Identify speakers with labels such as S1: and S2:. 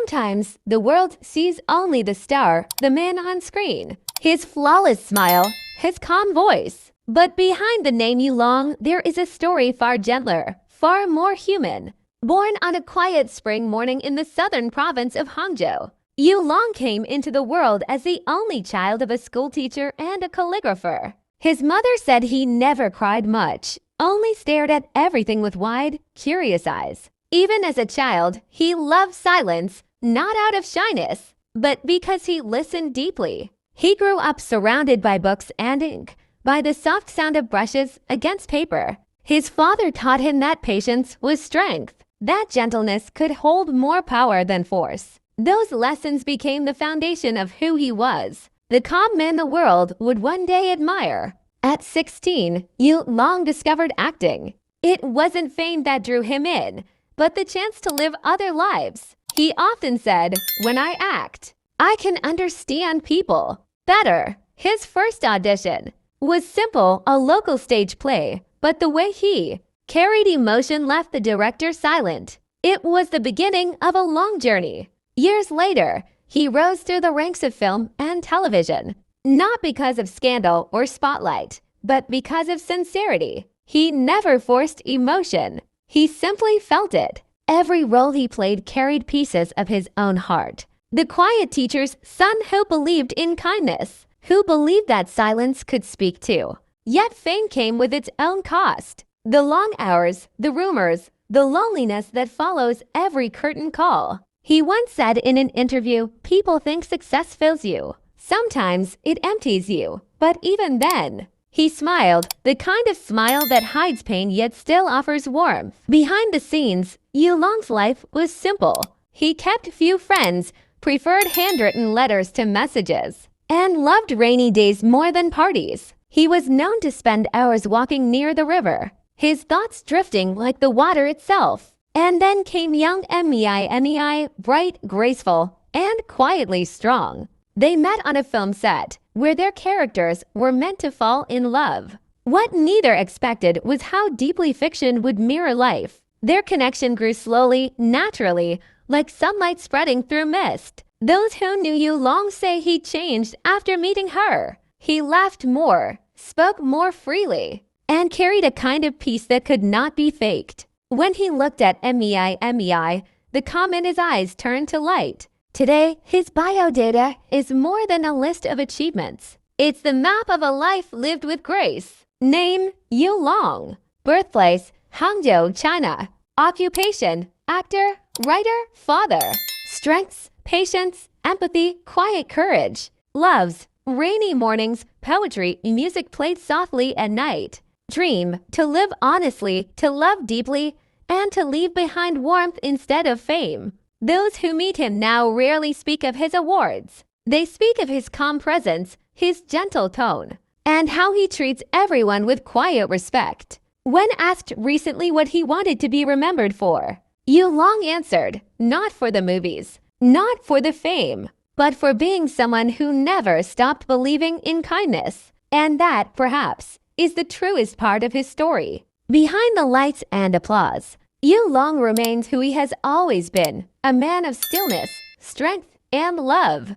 S1: Sometimes the world sees only the star, the man on screen, his flawless smile, his calm voice. But behind the name Yu Long, there is a story far gentler, far more human. Born on a quiet spring morning in the southern province of Hangzhou, Yu Long came into the world as the only child of a schoolteacher and a calligrapher. His mother said he never cried much, only stared at everything with wide, curious eyes. Even as a child, he loved silence, not out of shyness, but because he listened deeply. He grew up surrounded by books and ink, by the soft sound of brushes against paper. His father taught him that patience was strength, that gentleness could hold more power than force. Those lessons became the foundation of who he was, the calm man the world would one day admire. At 16, Yu Long discovered acting. It wasn't fame that drew him in, but the chance to live other lives. He often said, "When I act, I can understand people better." His first audition was simple, a local stage play, but the way he carried emotion left the director silent. It was the beginning of a long journey. Years later, he rose through the ranks of film and television, not because of scandal or spotlight, but because of sincerity. He never forced emotion. He simply felt it. Every role he played carried pieces of his own heart. The quiet teacher's son who believed in kindness, who believed that silence could speak too. Yet fame came with its own cost. The long hours, the rumors, the loneliness that follows every curtain call. He once said in an interview, "People think success fills you. Sometimes it empties you, but even then." He smiled, the kind of smile that hides pain yet still offers warmth. Behind the scenes, Yu Long's life was simple. He kept few friends, preferred handwritten letters to messages, and loved rainy days more than parties. He was known to spend hours walking near the river, his thoughts drifting like the water itself. And then came Yang Mei, bright, graceful, and quietly strong. They met on a film set, where their characters were meant to fall in love. What neither expected was how deeply fiction would mirror life. Their connection grew slowly, naturally, like sunlight spreading through mist. Those who knew Yu Long say he changed after meeting her. He laughed more, spoke more freely, and carried a kind of peace that could not be faked. When he looked at Mei, the calm in his eyes turned to light. Today, his biodata is more than a list of achievements. It's the map of a life lived with grace. Name, Yu Long. Birthplace, Hangzhou, China. Occupation, actor, writer, father. Strengths, patience, empathy, quiet courage. Loves, rainy mornings, poetry, music played softly at night. Dream, to live honestly, to love deeply, and to leave behind warmth instead of fame. Those who meet him now rarely speak of his awards. They speak of his calm presence, his gentle tone, and how he treats everyone with quiet respect. When asked recently what he wanted to be remembered for, Yu Long answered, "Not for the movies, not for the fame, but for being someone who never stopped believing in kindness." And that, perhaps, is the truest part of his story. Behind the lights and applause, Yu Long remains who he has always been, a man of stillness, strength, and love.